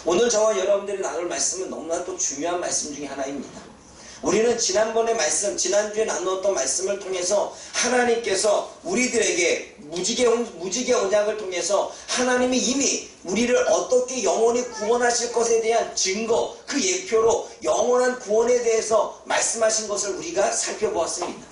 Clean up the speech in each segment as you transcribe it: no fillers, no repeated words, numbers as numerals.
오늘 저와 여러분들이 나눌 말씀은 너무나 또 중요한 말씀 중에 하나입니다. 우리는 지난번에 지난주에 나누었던 말씀을 통해서 하나님께서 우리들에게 무지개 언약을 통해서 하나님이 이미 우리를 어떻게 영원히 구원하실 것에 대한 증거, 그 예표로 영원한 구원에 대해서 말씀하신 것을 우리가 살펴보았습니다.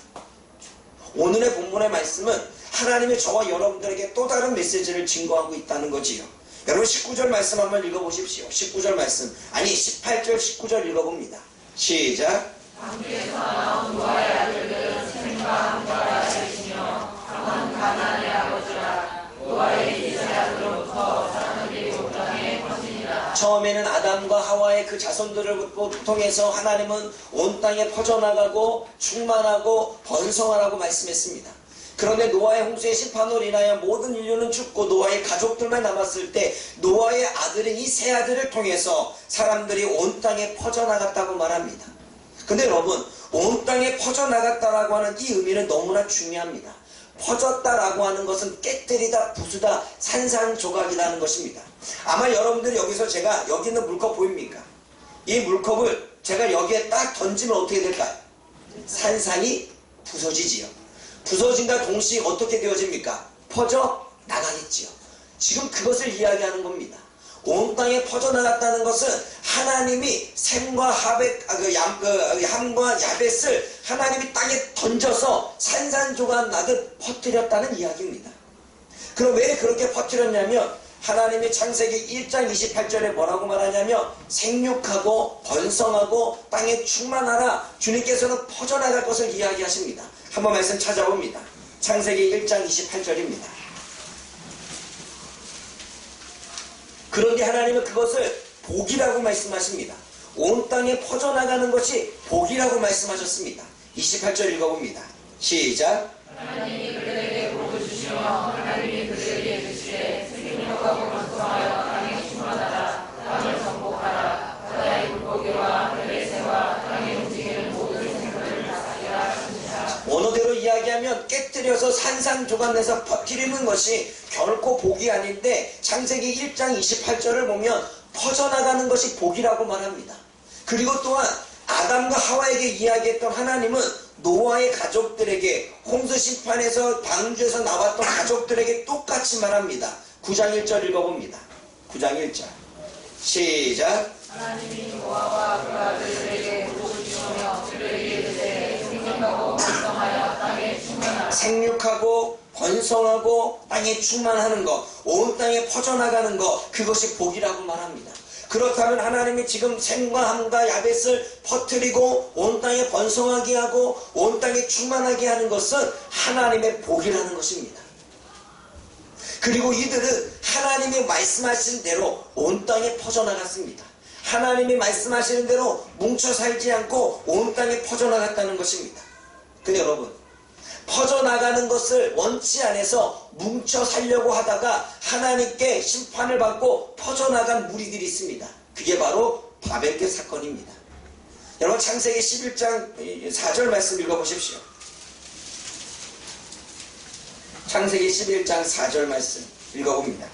오늘의 본문의 말씀은 하나님이 저와 여러분들에게 또 다른 메시지를 증거하고 있다는 거지요. 여러분 19절 말씀 한번 읽어보십시오. 19절 말씀, 아니 18절 19절 읽어봅니다. 시작. 광주에서 나온 노아의 아들들은 셈과 함과 야벳이며 함은 가나안의 아버지라. 노아의 세 아들로부터 사람들이 온 땅에 퍼지니라. 처음에는 아담과 하와의 그 자손들을 통해서 하나님은 온 땅에 퍼져나가고 충만하고 번성하라고 말씀했습니다. 그런데 노아의 홍수의 심판으로 인하여 모든 인류는 죽고 노아의 가족들만 남았을 때 노아의 아들인 이 세 아들을 통해서 사람들이 온 땅에 퍼져나갔다고 말합니다. 근데 여러분, 온 땅에 퍼져나갔다라고 하는 이 의미는 너무나 중요합니다. 퍼졌다라고 하는 것은 깨뜨리다, 부수다, 산산조각이라는 것입니다. 아마 여러분들이 여기서 제가 여기 있는 물컵 보입니까? 이 물컵을 제가 여기에 딱 던지면 어떻게 될까요? 산산이 부서지지요. 부서진과 동시에 어떻게 되어집니까? 퍼져 나가겠지요. 지금 그것을 이야기하는 겁니다. 온 땅에 퍼져나갔다는 것은 하나님이 셈과 함과 야벳을 하나님이 땅에 던져서 산산조각 나듯 퍼뜨렸다는 이야기입니다. 그럼 왜 그렇게 퍼뜨렸냐면 하나님이 창세기 1장 28절에 뭐라고 말하냐면 생육하고 번성하고 땅에 충만하라, 주님께서는 퍼져나갈 것을 이야기하십니다. 한번 말씀 찾아봅니다. 창세기 1장 28절입니다. 그런데 하나님은 그것을 복이라고 말씀하십니다. 온 땅에 퍼져나가는 것이 복이라고 말씀하셨습니다. 28절 읽어봅니다. 시작. 하나님이 그들에게 복을 주시며 하나님이 그들에게 이르시되 생육하고 번성하여 땅에 충만하라. 땅을 정복하라. 바다의 물고기와 하늘의 새와 땅에 움직이는 모든 생물을 다스리라 하시니라. 원어대로 이야기하면 깨뜨려서 산산조각내서 퍼뜨리는 것이 결코 복이 아닌데 창세기 1장 28절을 보면 퍼져나가는 것이 복이라고 말합니다. 그리고 또한 아담과 하와에게 이야기했던 하나님은 노아의 가족들에게 홍수 심판에서 방주에서 나왔던 가족들에게 똑같이 말합니다. 9장 1절 읽어봅니다. 9장 1절 시작. 하나님이 노아와 그 아들들에게 복을 주시며 그들에게 이르되 생육하고 번성하여 땅에 충만하라. 생육하고 번성하고 땅에 충만하는 것, 온 땅에 퍼져나가는 것, 그것이 복이라고 말합니다. 그렇다면 하나님이 지금 셈과 함과 야벳을 퍼뜨리고 온 땅에 번성하게 하고 온 땅에 충만하게 하는 것은 하나님의 복이라는 것입니다. 그리고 이들은 하나님이 말씀하신 대로 온 땅에 퍼져나갔습니다. 하나님이 말씀하시는 대로 뭉쳐 살지 않고 온 땅에 퍼져나갔다는 것입니다. 근데 여러분, 퍼져나가는 것을 원치 않아서 뭉쳐 살려고 하다가 하나님께 심판을 받고 퍼져나간 무리들이 있습니다. 그게 바로 바벨개 사건입니다. 여러분 창세기 11장 4절 말씀 읽어보십시오. 창세기 11장 4절 말씀 읽어봅니다.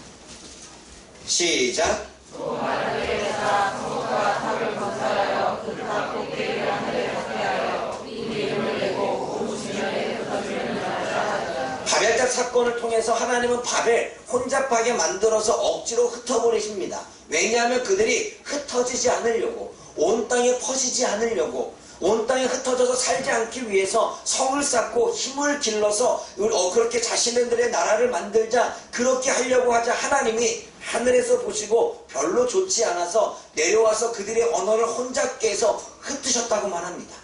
시작. 또 하늘의 사 성과 탑을 건설하여 그 탑 꼭대기를 하늘에 닿게 하여 이 이름을 내고 고무시면에 흩어주려는 자라. 바벨탑 사건을 통해서 하나님은 바벨 혼잡하게 만들어서 억지로 흩어버리십니다. 왜냐하면 그들이 흩어지지 않으려고, 온 땅에 퍼지지 않으려고, 온 땅에 흩어져서 살지 않기 위해서 성을 쌓고 힘을 길러서 그렇게 자신들의 나라를 만들자, 그렇게 하려고 하자 하나님이 하늘에서 보시고 별로 좋지 않아서 내려와서 그들의 언어를 혼잡게 해서 흩으셨다고 말합니다.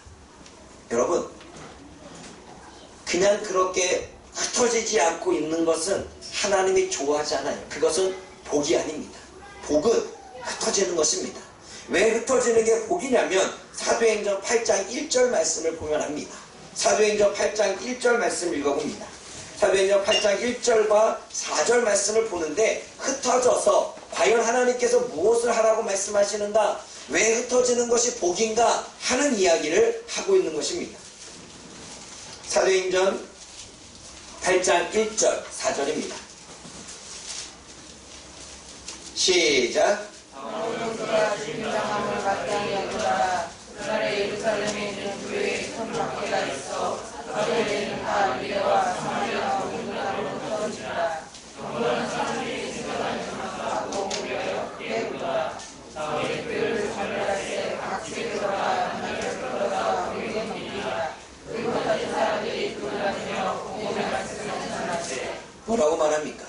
여러분, 그냥 그렇게 흩어지지 않고 있는 것은 하나님이 좋아하지 않아요. 그것은 복이 아닙니다. 복은 흩어지는 것입니다. 왜 흩어지는 게 복이냐면 사도행전 8장 1절 말씀을 보면 합니다. 사도행전 8장 1절 말씀 읽어봅니다. 사도행전 8장 1절과 4절 말씀을 보는데 흩어져서 과연 하나님께서 무엇을 하라고 말씀하시는가, 왜 흩어지는 것이 복인가 하는 이야기를 하고 있는 것입니다. 사도행전 8장 1절 4절입니다. 시작. 그가 진정함을 마땅히 여기라. 그날에 예루살렘에 있는 교회에 큰 박해가 있어 그들에게는 다 유대와 사마리아 온 땅으로 터지리라. 경건한 사람들이 생각하고 우려 깨우라. 우리 교회를 전멸할 때 각 주에서가 하나님을 불러다 우리에게 넘기라. 그리고 다른 사람들이 그를 다니며 복음의 말씀을 전하되. 뭐라고 말합니까?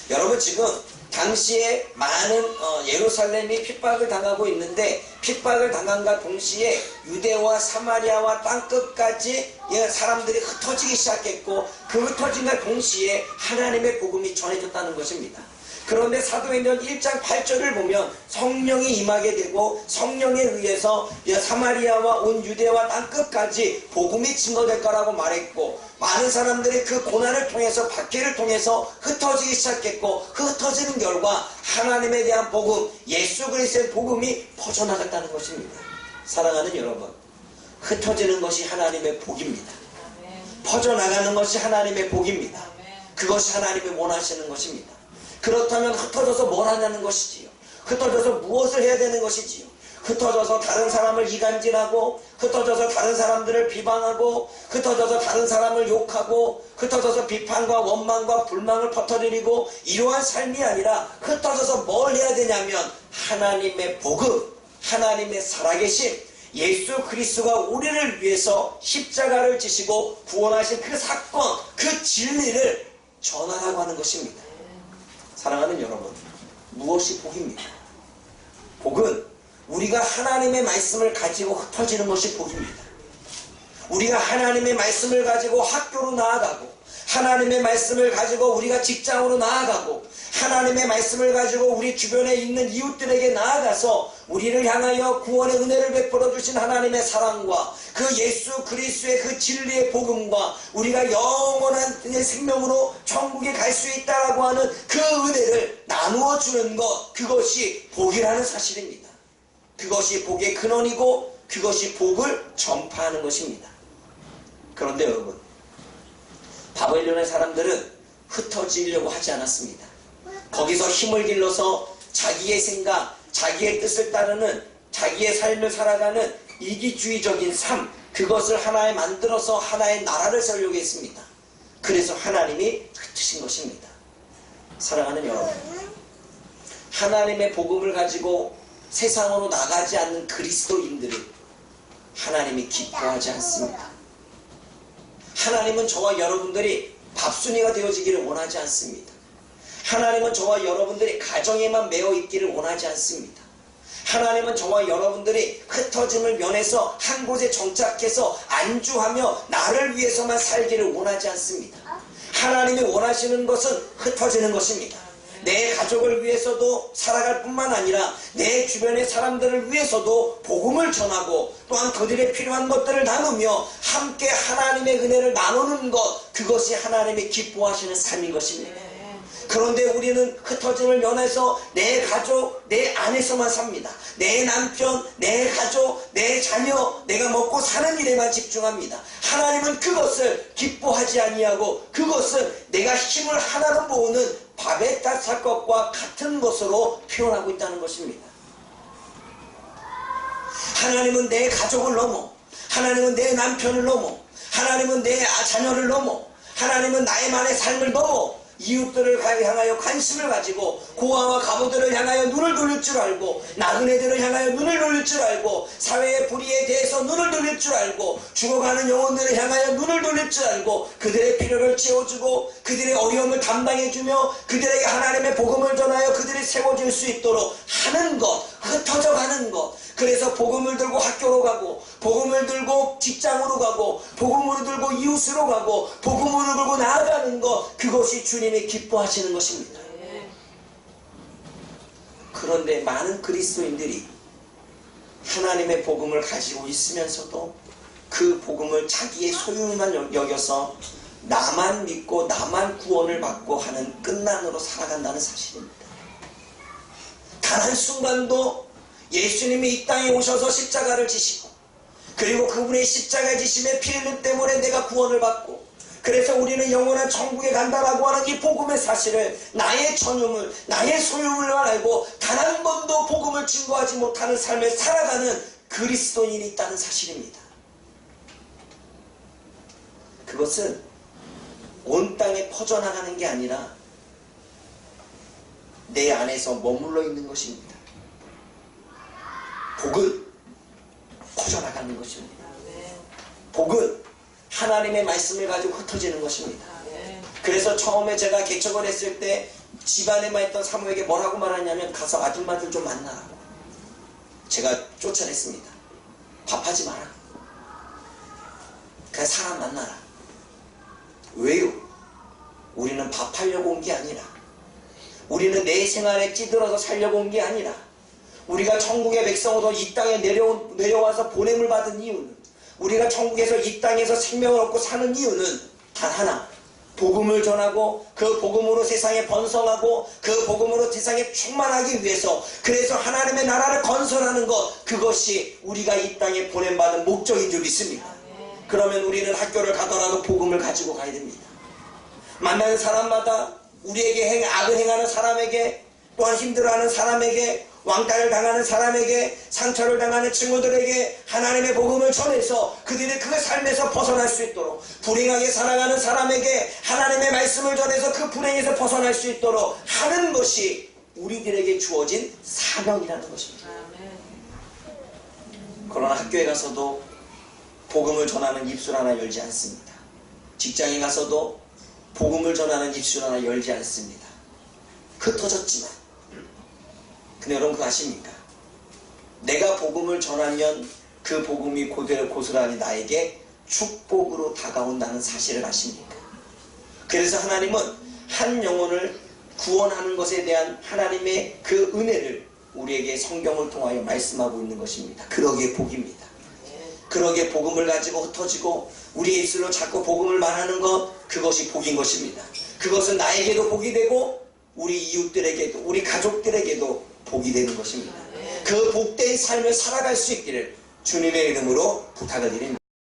여러분 지금 당시에 많은 예루살렘이 핍박을 당하고 있는데 핍박을 당한과 동시에 유대와 사마리아와 땅끝까지 사람들이 흩어지기 시작했고 그 흩어짐과 동시에 하나님의 복음이 전해졌다는 것입니다. 그런데 사도행전 1장 8절을 보면 성령이 임하게 되고 성령에 의해서 사마리아와 온 유대와 땅끝까지 복음이 증거될 거라고 말했고 많은 사람들이 그 고난을 통해서 박해를 통해서 흩어지기 시작했고 그 흩어지는 결과 하나님에 대한 복음, 예수 그리스도의 복음이 퍼져나갔다는 것입니다. 사랑하는 여러분, 흩어지는 것이 하나님의 복입니다. 퍼져나가는 것이 하나님의 복입니다. 그것이 하나님이 원하시는 것입니다. 그렇다면 흩어져서 뭘 하냐는 것이지요. 흩어져서 무엇을 해야 되는 것이지요. 흩어져서 다른 사람을 이간질하고 흩어져서 다른 사람들을 비방하고 흩어져서 다른 사람을 욕하고 흩어져서 비판과 원망과 불만을 퍼뜨리고 이러한 삶이 아니라 흩어져서 뭘 해야 되냐면 하나님의 복음, 하나님의 살아계신 예수 그리스도가 우리를 위해서 십자가를 지시고 구원하신 그 사건, 그 진리를 전하라고 하는 것입니다. 사랑하는 여러분, 무엇이 복입니까? 복은 우리가 하나님의 말씀을 가지고 흩어지는 것이 복입니다. 우리가 하나님의 말씀을 가지고 학교로 나아가고 하나님의 말씀을 가지고 우리가 직장으로 나아가고 하나님의 말씀을 가지고 우리 주변에 있는 이웃들에게 나아가서 우리를 향하여 구원의 은혜를 베풀어 주신 하나님의 사랑과 그 예수 그리스도의 그 진리의 복음과 우리가 영원한 생명으로 천국에 갈 수 있다라고 하는 그 은혜를 나누어 주는 것, 그것이 복이라는 사실입니다. 그것이 복의 근원이고 그것이 복을 전파하는 것입니다. 그런데 여러분, 바벨론의 사람들은 흩어지려고 하지 않았습니다. 거기서 힘을 길러서 자기의 생각, 자기의 뜻을 따르는 자기의 삶을 살아가는 이기주의적인 삶, 그것을 하나에 만들어서 하나의 나라를 세우려고 했습니다. 그래서 하나님이 흩으신 것입니다. 사랑하는 여러분, 하나님의 복음을 가지고 세상으로 나가지 않는 그리스도인들을 하나님이 기뻐하지 않습니다. 하나님은 저와 여러분들이 밥순이가 되어지기를 원하지 않습니다. 하나님은 저와 여러분들이 가정에만 매어 있기를 원하지 않습니다. 하나님은 저와 여러분들이 흩어짐을 면해서 한 곳에 정착해서 안주하며 나를 위해서만 살기를 원하지 않습니다. 하나님이 원하시는 것은 흩어지는 것입니다. 내 가족을 위해서도 살아갈 뿐만 아니라 내 주변의 사람들을 위해서도 복음을 전하고 또한 그들의 필요한 것들을 나누며 함께 하나님의 은혜를 나누는 것, 그것이 하나님이 기뻐하시는 삶인 것입니다. 그런데 우리는 흩어짐을 면해서 내 가족, 내 안에서만 삽니다. 내 남편, 내 가족, 내 자녀, 내가 먹고 사는 일에만 집중합니다. 하나님은 그것을 기뻐하지 아니하고 그것은 내가 힘을 하나로 모으는 밥에 쌀 것과 같은 것으로 표현하고 있다는 것입니다. 하나님은 내 가족을 넘어, 하나님은 내 남편을 넘어, 하나님은 내 자녀를 넘어, 하나님은 나의만의 삶을 넘어 이웃들을 향하여 관심을 가지고 고아와 가부들을 향하여 눈을 돌릴 줄 알고 나그네들을 향하여 눈을 돌릴 줄 알고 사회의 불의에 대해서 눈을 돌릴 줄 알고 죽어가는 영혼들을 향하여 눈을 돌릴 줄 알고 그들의 필요를 채워주고 그들의 어려움을 담당해주며 그들에게 하나님의 복음을 전하여 그들이 세워질 수 있도록 하는 것, 흩어져 가는 것. 그래서 복음을 들고 학교로 가고 복음을 들고 직장으로 가고 복음을 들고 이웃으로 가고 복음을 들고 나아가는 것, 그것이 주님이 기뻐하시는 것입니다. 그런데 많은 그리스도인들이 하나님의 복음을 가지고 있으면서도 그 복음을 자기의 소유만 여겨서 나만 믿고 나만 구원을 받고 하는 끝난으로 살아간다는 사실입니다. 단 한순간도 예수님이 이 땅에 오셔서 십자가를 지시고 그리고 그분의 십자가 지심의 피 흘림 때문에 내가 구원을 받고 그래서 우리는 영원한 천국에 간다라고 하는 이 복음의 사실을 나의 전유물, 나의 소유물만 알고 단 한 번도 복음을 증거하지 못하는 삶을 살아가는 그리스도인이 있다는 사실입니다. 그것은 온 땅에 퍼져나가는 게 아니라 내 안에서 머물러 있는 것입니다. 복은 퍼져나가는 것입니다. 복은 하나님의 말씀을 가지고 흩어지는 것입니다. 그래서 처음에 제가 개척을 했을 때 집안에만 있던 사모에게 뭐라고 말하냐면 가서 아줌마들 좀 만나라고 제가 쫓아냈습니다. 밥하지 마라. 그냥 사람 만나라. 왜요? 우리는 밥하려고 온 게 아니라, 우리는 내 생활에 찌들어서 살려고 온 게 아니라, 우리가 천국의 백성으로 이 땅에 내려와서 보냄을 받은 이유는, 우리가 천국에서 이 땅에서 생명을 얻고 사는 이유는 단 하나, 복음을 전하고 그 복음으로 세상에 번성하고 그 복음으로 세상에 충만하기 위해서, 그래서 하나님의 나라를 건설하는 것, 그것이 우리가 이 땅에 보냄받은 목적인 줄 믿습니다. 그러면 우리는 학교를 가더라도 복음을 가지고 가야 됩니다. 만나는 사람마다 우리에게 악을 행하는 사람에게, 또한 힘들어하는 사람에게, 왕따를 당하는 사람에게, 상처를 당하는 친구들에게 하나님의 복음을 전해서 그들이 그 삶에서 벗어날 수 있도록, 불행하게 살아가는 사람에게 하나님의 말씀을 전해서 그 불행에서 벗어날 수 있도록 하는 것이 우리들에게 주어진 사명이라는 것입니다. 그러나 학교에 가서도 복음을 전하는 입술 하나 열지 않습니다. 직장에 가서도 복음을 전하는 입술 하나 열지 않습니다. 흩어졌지만, 근데 여러분 그거 아십니까? 내가 복음을 전하면 그 복음이 그대로 고스란히 나에게 축복으로 다가온다는 사실을 아십니까? 그래서 하나님은 한 영혼을 구원하는 것에 대한 하나님의 그 은혜를 우리에게 성경을 통하여 말씀하고 있는 것입니다. 그러기에 복입니다. 그러기에 복음을 가지고 흩어지고 우리의 입술로 자꾸 복음을 말하는 것, 그것이 복인 것입니다. 그것은 나에게도 복이 되고 우리 이웃들에게도, 우리 가족들에게도 복이 되는 것입니다. 그 복된 삶을 살아갈 수 있기를 주님의 이름으로 부탁을 드립니다.